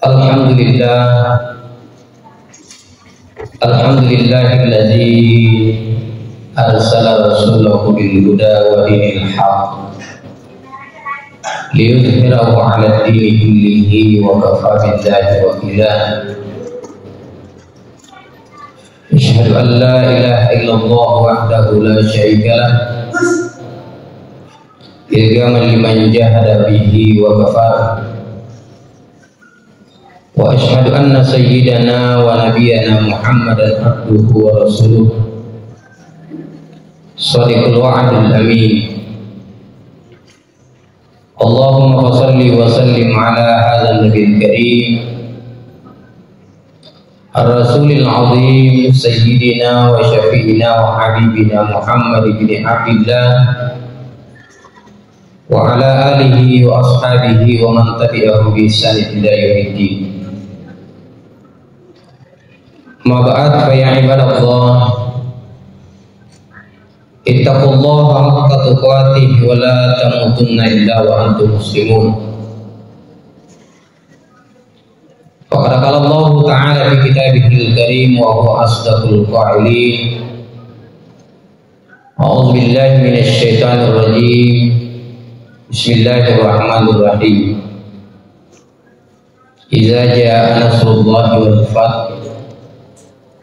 Alhamdulillah, alhamdulillahilladzi arsala rasulahu bil huda wa dinil haqq liyudhhirahu 'ala ad-dini kullihi wa kafa billahi wakila. Asyhadu an la ilaha illallah wahdahu la syarika lah ilgaman liman jahada bihi wa kafara. Wa asyhadu anna sayyidana wa nabiyyana Muhammadan abduhu wa rasuluh shadiqul wa'dil amin. Allahumma shalli wa sallim ala hadzal nabiyil karim ar-rasulil azim sayyidina wa syafi'ina wa habibina Muhammad bin Abdillah wa ala alihi wa ashabihi wa man tabi'ahu bi ihsan ila yaumiddin. Ma ba'd, fa ya ibadallah, ittaqullaha haqqa tuqatih wa la tamutunna illa wa antum muslimun. Faqad qala Allah ta'ala fi kitabihil karim wa huwa asdaqul qa'ilin. A'udzu billahi minasy syaithanir rajim. Bismillahirrahmanirrahim. Idza jaa nasrullahi wal fath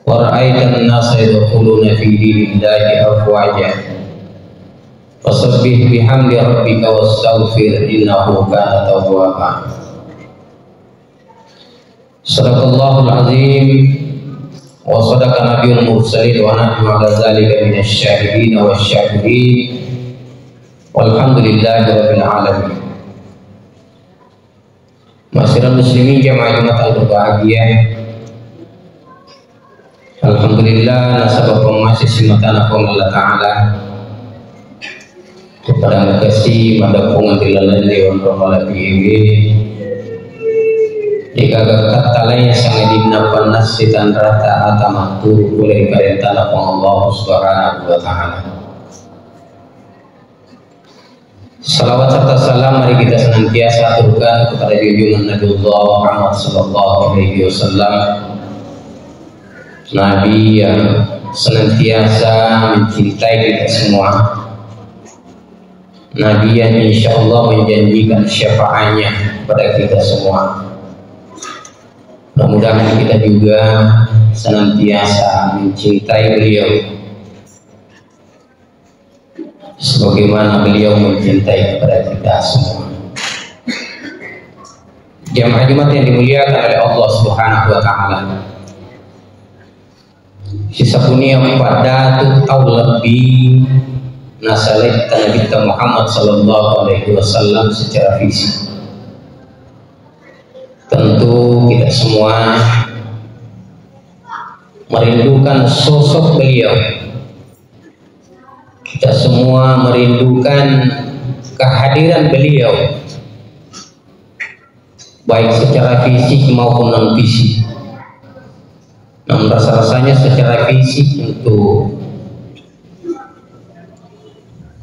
wa ra'aitan nasa yadkhuluna fi dinillahi afwaja fasabbih bihamdi rabbika wastaghfir innahu kana tawwaba. Sadaqallahul azim wa sadaqa nabiyul mursalin wa nahnu ala dzalika minasy syahidin wasyakirin walhamdulillahi rabbil alamin. Ma'asyiral muslimin jamaah Jumat berbahagia, alhamdulillah nasabah masih simatana Allah Ta'ala kepada makasih pada pengadilan Dewan Permala PIB jika kata lain sangat dinapan nasi dan rata atamatu oleh perintah Allah Subhanahu wa Ta'ala. Salawat serta salam mari kita senantiasa aturkan kepada junjungan Nabiullah Muhammad sallallahu alaihi wasallam, Nabi yang senantiasa mencintai kita semua, Nabi yang insya Allah menjanjikan syafaatnya kepada kita semua. Mudah-mudahan kita juga senantiasa mencintai beliau sebagaimana beliau mencintai kepada kita semua. Jamaah Jumat yang dimuliakan oleh Allah Subhanahu wa Ta'ala, sisa punya pada tahun lebih nasalit Nabi Muhammad sallallahu alaihi wasallam secara fisik. Tentu kita semua merindukan sosok beliau. Kita semua merindukan kehadiran beliau, baik secara fisik maupun non fisik. Namun rasa-rasanya secara fisik untuk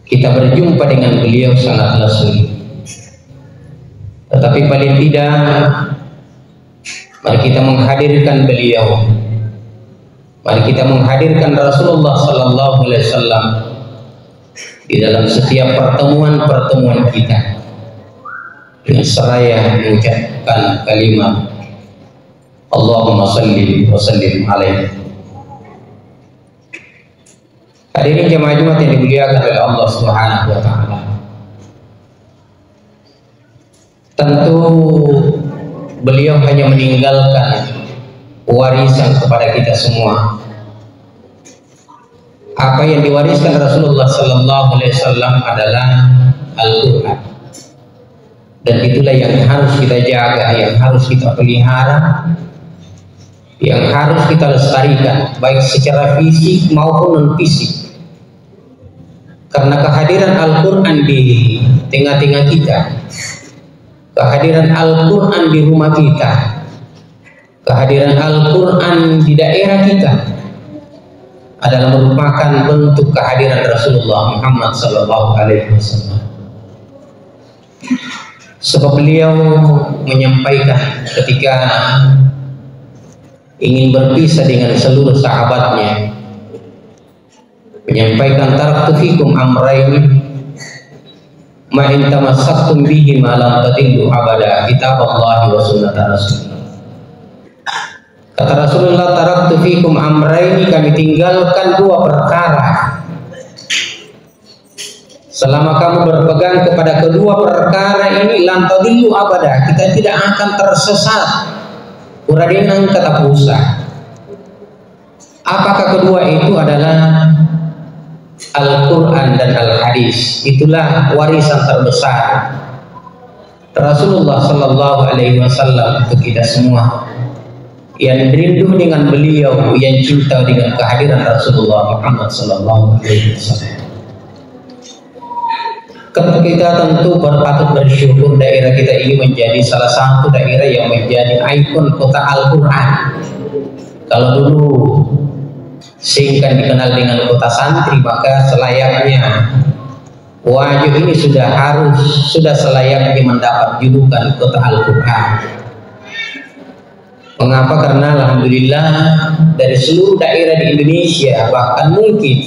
kita berjumpa dengan beliau sangatlah sulit. Tetapi paling tidak mari kita menghadirkan beliau, mari kita menghadirkan Rasulullah sallallahu alaihi wasallam di dalam setiap pertemuan-pertemuan kita dengan seraya mengucapkan kalimat Allahumma salli wa sallim alaihi. Hadirin jamaah Jumat yang dimuliakan oleh Allah Subhanahu wa Ta'ala, tentu beliau hanya meninggalkan warisan kepada kita semua. Apa yang diwariskan Rasulullah sallallahu alaihi wasallam adalah Al-Qur'an. Dan itulah yang harus kita jaga, yang harus kita pelihara, yang harus kita lestarikan baik secara fisik maupun non fisik. Karena kehadiran Al-Qur'an di tengah-tengah kita, kehadiran Al-Qur'an di rumah kita, kehadiran Al-Qur'an di daerah kita adalah merupakan bentuk kehadiran Rasulullah Muhammad sallallahu alaihi wasallam. Sebab beliau menyampaikan ketika ingin berpisah dengan seluruh sahabatnya, menyampaikan taraktu fikum amraini ma in tamassaktum bihi ma lam tadillu abada, kitaballahi wa sunnata rasulillah. Kata Rasulullah, taraktu fikum amraini, kami tinggalkan dua perkara. Selama kamu berpegang kepada kedua perkara ini, lan tadillu abada, kita tidak akan tersesat. Uradenang kata Musa. Apakah kedua itu? Adalah Al-Quran dan Al-Hadis. Itulah warisan terbesar Rasulullah Sallallahu Alaihi Wasallam untuk kita semua yang rindu dengan beliau, yang cinta dengan kehadiran Rasulullah Muhammad Sallallahu Alaihi Wasallam. Kita tentu patut bersyukur daerah kita ini menjadi salah satu daerah yang menjadi ikon kota Al-Quran. Kalau dulu Singkan dikenal dengan kota santri, maka selayaknya Wajo ini sudah selayaknya mendapat julukan kota Al-Quran. Mengapa? Karena alhamdulillah dari seluruh daerah di Indonesia, bahkan mungkin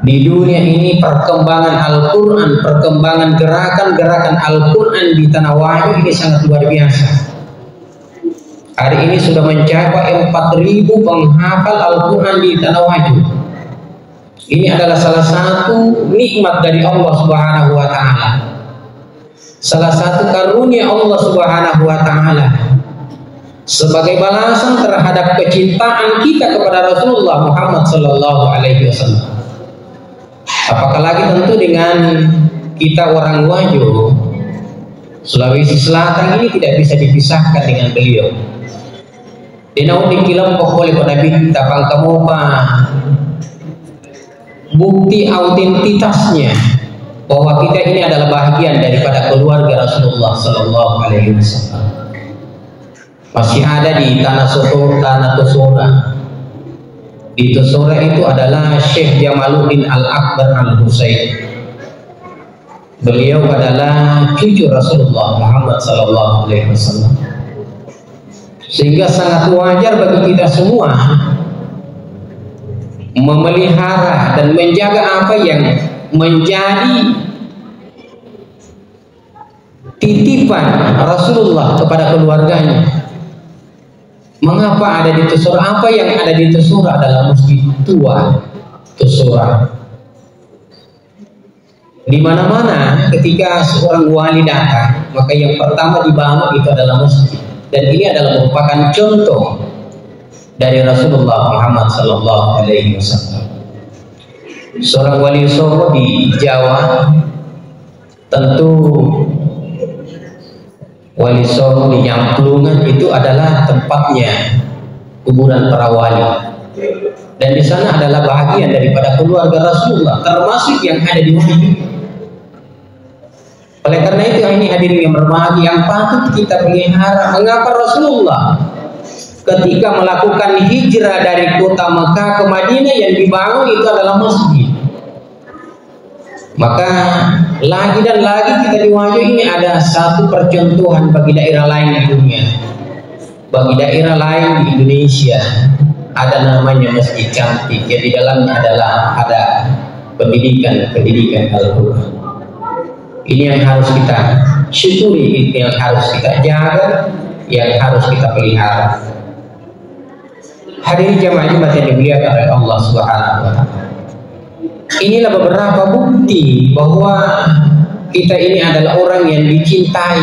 di dunia ini, perkembangan Al-Quran, perkembangan gerakan-gerakan Al-Quran di tanah Wajo ini sangat luar biasa. Hari ini sudah mencapai 4.000 penghafal Al-Quran di tanah Wajo. Ini adalah salah satu nikmat dari Allah Subhanahu wa Ta'ala, salah satu karunia Allah Subhanahu wa Ta'ala sebagai balasan terhadap kecintaan kita kepada Rasulullah Muhammad Sallallahu Alaihi Wasallam. Apakah lagi tentu dengan kita orang Wajo, Sulawesi Selatan ini tidak bisa dipisahkan dengan beliau. Dinau dikilam oleh Nabi tapang kamupa bukti autentitasnya bahwa kita ini adalah bagian daripada keluarga Rasulullah Sallallahu Alaihi Wasallam. Masih ada di tanah Tosora. Di Tosora itu adalah Syekh Jamaluddin Al-Akbar Al-Husain. Beliau adalah cucu Rasulullah Muhammad Sallallahu Alaihi Wasallam. Sehingga sangat wajar bagi kita semua memelihara dan menjaga apa yang menjadi titipan Rasulullah kepada keluarganya. Mengapa ada di Tosora? Apa yang ada di Tosora adalah masjid tua Tosora. Di mana-mana ketika seorang wali datang, maka yang pertama dibangun itu adalah masjid. Dan ini adalah merupakan contoh dari Rasulullah Muhammad Sallallahu Alaihi Wasallam. Seorang wali songo di Jawa, tentu wali songo di Nyamplungan itu adalah tempatnya kuburan para wali. Dan di sana adalah bahagian daripada keluarga Rasulullah, termasuk yang ada di Wajo. Oleh karena itu ini hadirin yang berbahagia, yang patut kita pelihara. Mengapa Rasulullah ketika melakukan hijrah dari kota Mekah ke Madinah yang dibangun itu adalah masjid? Maka lagi dan lagi kita di Wajo ini ada satu percontohan bagi daerah lain di dunia, bagi daerah lain di Indonesia. Ada namanya masjid cantik yang di dalamnya adalah ada pendidikan Al-Quran. Ini yang harus kita syukuri, yang harus kita jaga, yang harus kita pelihara. Hadirin jamaah Jumat yang dimuliakan oleh Allah Subhanahu wa Ta'ala. Inilah beberapa bukti bahwa kita ini adalah orang yang dicintai.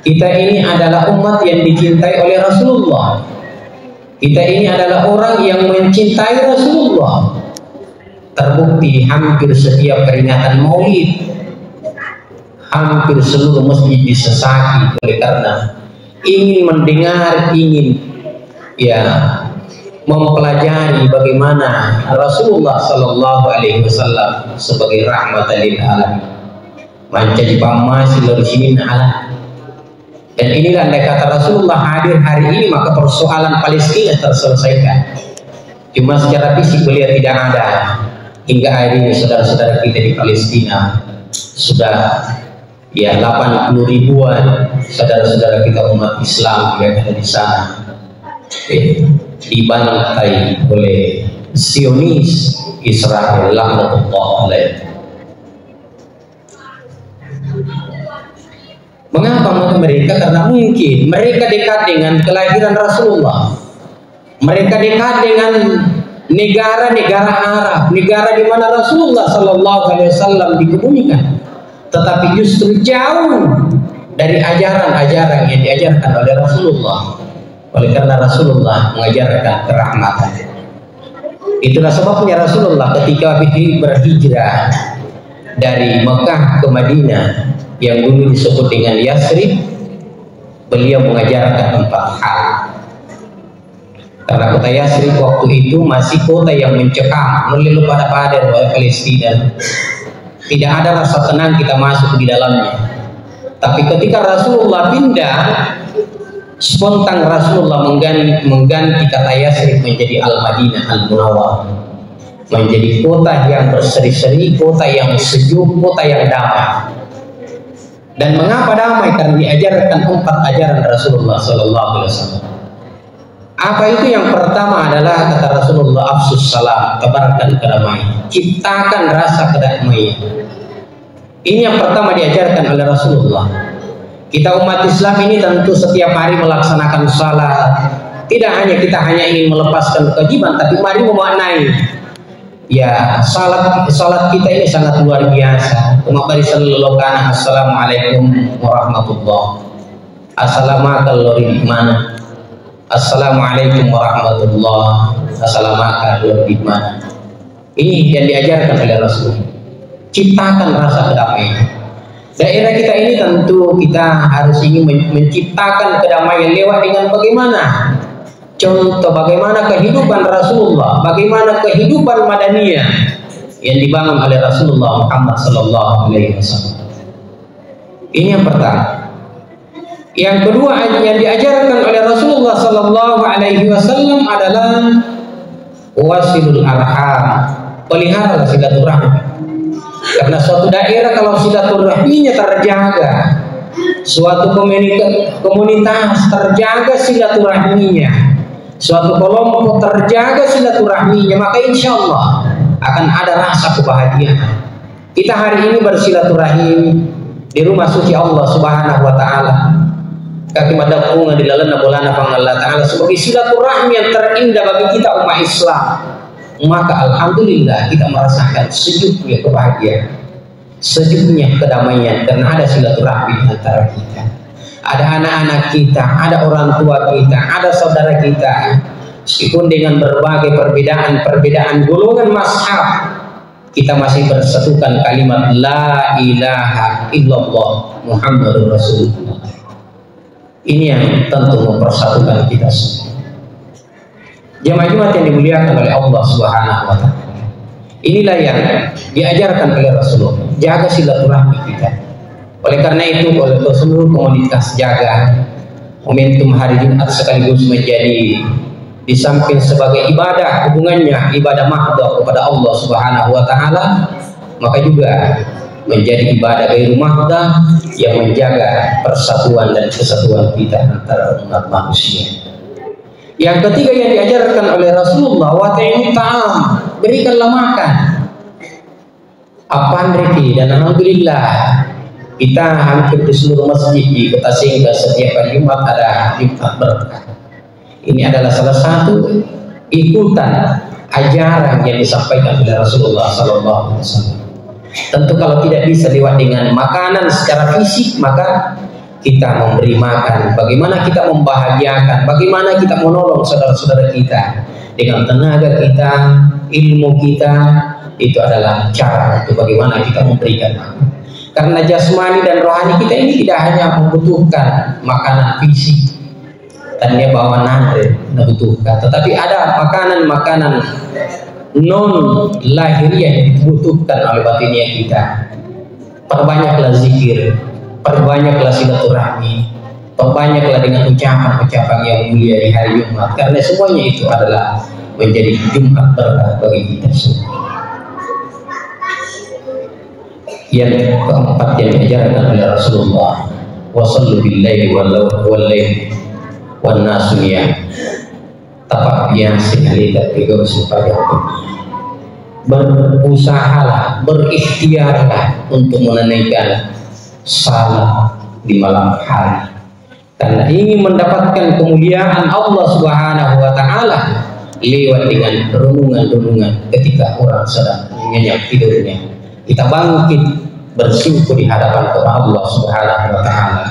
Kita ini adalah umat yang dicintai oleh Rasulullah. Kita ini adalah orang yang mencintai Rasulullah. Terbukti hampir setiap peringatan Maulid, hampir seluruh masjid disesaki oleh karena ingin mendengar, ingin mempelajari bagaimana Rasulullah Sallallahu Alaihi Wasallam sebagai rahmatan lil alamin menjadi pamasil dari alam. Dan inilah andai kata Rasulullah hadir hari ini, maka persoalan Palestina terselesaikan. Cuma secara fisik beliau tidak ada hingga hari ini. Saudara-saudara kita di Palestina sudah ya 80 ribuan saudara-saudara kita umat Islam yang ada di sana dibantai oleh Zionis Israel, laknatullah alaih. Mengapa mereka? Karena mungkin mereka dekat dengan kelahiran Rasulullah, mereka dekat dengan negara-negara Arab, negara di mana Rasulullah Sallallahu Alaihi Wasallam dikebumikan, tetapi justru jauh dari ajaran-ajaran yang diajarkan oleh Rasulullah. Oleh karena Rasulullah mengajarkan kerahmatan. Itulah sebabnya Rasulullah ketika berhijrah dari Mekah ke Madinah yang dulu disebut dengan Yasrib, beliau mengajarkan 4 hal. Karena kota Yasrib waktu itu masih kota yang mencekam, melulu pada padan oleh Palestina. Tidak ada rasa tenang kita masuk di dalamnya. Tapi ketika Rasulullah pindah, spontan Rasulullah mengganti kata Yasrib menjadi Al-Madinah Al-Munawwarah, menjadi kota yang berseri-seri, kota yang sejuk, kota yang damai. Dan mengapa damai? Karena diajarkan 4 ajaran Rasulullah Sallallahu Alaihi Wasallam. Apa itu? Yang pertama adalah kata Rasulullah, afsus salam, tebarkan kedamaian, ciptakan rasa kedamaian. Ini yang pertama diajarkan oleh Rasulullah. Kita umat Islam ini tentu setiap hari melaksanakan salat. Tidak hanya kita ingin melepaskan kewajiban, tapi mari memaknai. Ya, salat kita ini sangat luar biasa. Umat sallallahu kana assalamualaikum warahmatullah. Assalamualaikum mana? Assalamualaikum warahmatullah. Assalamualaikum mana? Ini yang diajarkan oleh Rasul. Ciptakan rasa kedamaian. Daerah kita ini tentu kita harus ingin menciptakan kedamaian lewat dengan bagaimana? Contoh bagaimana kehidupan Rasulullah, bagaimana kehidupan Madaniyah yang dibangun oleh Rasulullah Muhammad Sallallahu Alaihi Wasallam. Ini yang pertama. Yang kedua yang diajarkan oleh Rasulullah Sallallahu Alaihi Wasallam adalah wasilul arham, pelihara silaturahmi. Karena suatu daerah kalau silaturahminya terjaga, suatu komunitas terjaga silaturahminya, suatu kelompok terjaga silaturahminya, maka insya Allah akan ada rasa kebahagiaan. Kita hari ini bersilaturahim di rumah suci Allah Subhanahu Wa Taala, kaki madapunga di lalana bolana Allah Taala sebagai silaturahmi yang terindah bagi kita umat Islam. Maka alhamdulillah kita merasakan sejuknya kebahagiaan, sejuknya kedamaian, karena ada silaturahmi antara kita. Ada anak-anak kita, ada orang tua kita, ada saudara kita, meskipun dengan berbagai perbedaan golongan mazhab, kita masih bersatukan kalimat la ilaha illallah Muhammadur Rasulullah. Ini yang tentu mempersatukan kita semua. Jemaah yang dimuliakan oleh Allah Subhanahu Wa Taala. Inilah yang diajarkan oleh Rasulullah. Jaga silaturahmi kita. Oleh karena itu, oleh seluruh komunitas jaga momentum hari Jumat sekaligus menjadi di samping sebagai ibadah, hubungannya ibadah mahdoh kepada Allah Subhanahu Wa Taala, maka juga menjadi ibadah ghairu mahdoh yang menjaga persatuan dan kesatuan kita antara umat manusia. Yang ketiga yang diajarkan oleh Rasulullah, wata'in ta'am, berikanlah makan. Apaan reki? Dan alhamdulillah kita hampir di seluruh masjid di Kota Singga setiap hari Jumat ada Jumat berkah. Ini adalah salah satu ikutan ajaran yang disampaikan oleh Rasulullah Sallallahu Alaihi Wasallam. Tentu kalau tidak bisa lewat dengan makanan secara fisik, maka kita memberi makan, bagaimana kita membahagiakan, bagaimana kita menolong saudara-saudara kita dengan tenaga kita, ilmu kita, itu adalah cara untuk bagaimana kita memberikan makan. Karena jasmani dan rohani kita ini tidak hanya membutuhkan makanan fisik dan dia bawa nanti membutuhkan, tetapi ada makanan-makanan non lahiriah yang dibutuhkan oleh batinia kita. Perbanyaklah zikir, perbanyaklah silaturahmi, perbanyaklah dengan ucapan-ucapan yang mulia di hari Jumat, karena semuanya itu adalah menjadi Jumat berkah bagi kita semua. Yang keempat yang diajarkan oleh Rasulullah, wasallu billaili wal laili wan nasu niyam. Tapak yang sekali ketiga supaya berusahalah, berikhtiarlah untuk menunaikan salat di malam hari, karena ingin mendapatkan kemuliaan Allah Subhanahu wa taala lewat dengan renungan-renungan ketika orang sedang nyenyak tidurnya. Kita bangkit bersyukur di hadapan kepada Allah Subhanahu wa taala,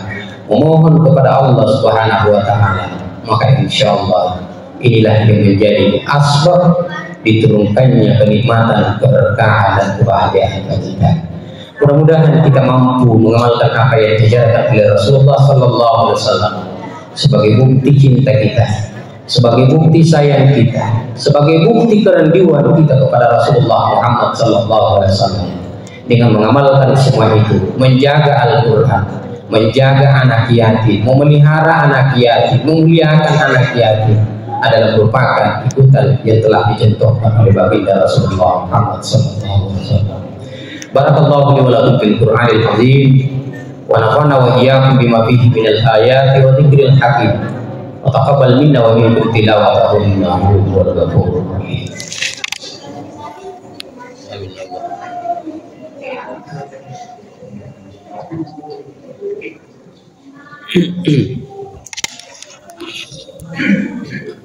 memohon kepada Allah Subhanahu wa taala, maka insyaallah inilah yang menjadi asbab diturunkannya kenikmatan, keberkahan dan kebahagiaan bagi kita. Mudah-mudahan kita mampu mengamalkan apa yang diajarkan oleh Rasulullah sallallahu alaihi wasallam sebagai bukti cinta kita, sebagai bukti sayang kita, sebagai bukti kerendiwan kita kepada Rasulullah Muhammad sallallahu alaihi wasallam. Dengan mengamalkan semua itu, menjaga Al-Qur'an, menjaga anak yatim, memelihara anak yatim, memuliakan anak yatim adalah merupakan ikutan yang telah dicontohkan oleh baginda Rasulullah Muhammad sallallahu alaihi wasallam. Barakallahu li wa lakum fil Qur'anil azim wa nafa'na wa iyyakum bima fihi minal ayati wa dzikril hakim. Wa taqabbal minna wa minkum tilawatahu innahu huwal ghafurur rahim.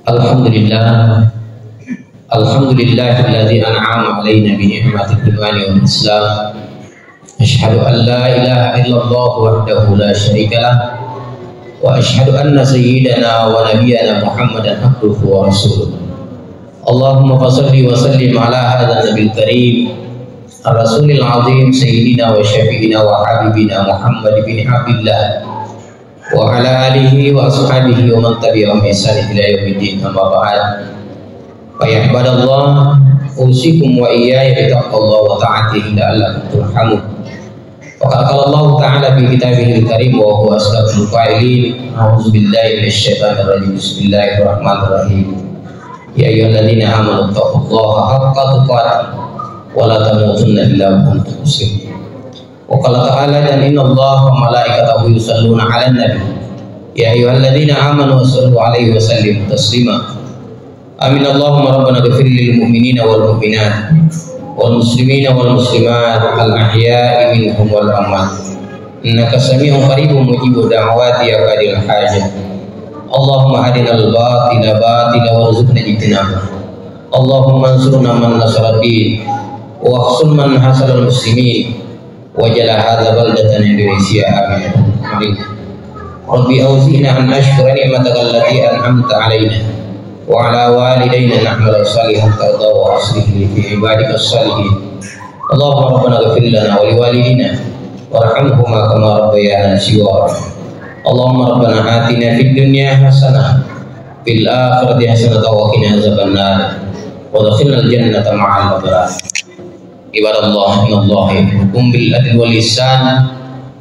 Alhamdulillah, alhamdulillahilladzi an'ama alaina bi ni'matil imani wal islam. Asyhadu an la ilaha illallah wahdahu la syarika lah wa asyhadu anna sayyidana wa nabiyyana Muhammadan abduhu wa rasuluh. Allahumma shalli wa sallim ala hadzal nabiyil karim ar-rasulil azim sayyidina wa syafi'ina wa habibina Muhammad bin Abdillah wa ala alihi wa ashabihi wa man tabi'ahum bi ihsan ila yaumiddin. Amma ba'd. Fa ya ibadallah, usikum wa iyaya bi taqwallahi wa ta'atihi la'allakum turhamun. Wa qala Allah ta'ala fi kitabihil karim wa huwa asdaqul qa'ilin. A'udzu billahi minasy syaithanir rajim. Bismillahirrahmanirrahim. Ya ayyuhalladzina amanu taqullaha haqqa tuqatih wa la tamutunna illa wa antum muslimun. Wa qala ta'ala, dan innallaha wa malaikatahu yusalluna 'alan nabi ya ayyuhalladzina amanu sallu 'alaihi wa sallimu taslima. Amin. Allahumma rabbana ighfir lil mu'minina wal mu'minat wal muslimina wal muslimat al ahya'i minhum wal amwat innaka sami'un qaribun mujibud da'wati ya qadil hajat. Allahumma hadinal batila batila warzuqna ijtinaba. Allahumma ansurna man nasara din wa khsul man hasal muslimin wajala hadza baldatan Indonesia. Amin. Rabbi auzi'na an ashkura ni'mataka allati an'amta 'alaina wa 'ala walidayna na'mal salihan tarda wa aslih li fi ibadika salihin. Allahumma rabbana ighfir lana wa liwalidina warhamhuma kama rabbayana shighara. Allahumma rabbana atina fid dunya hasanah fil akhirati hasanah wa qina azabannar wa adkhilnal jannata ma'al abrar. Ibadallah, innallaha ya'murukum bil adli wal ihsan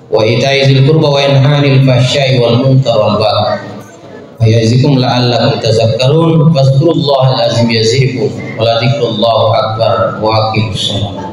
wa ita'i dzil qurba wa yanha 'anil fahsya'i wal munkar wal baghi wa ya'izukum la'allakum tadhakkarun. Fadhkurullahal azim yazidkum wa la dzikrullahi akbar wa aqimus shalah.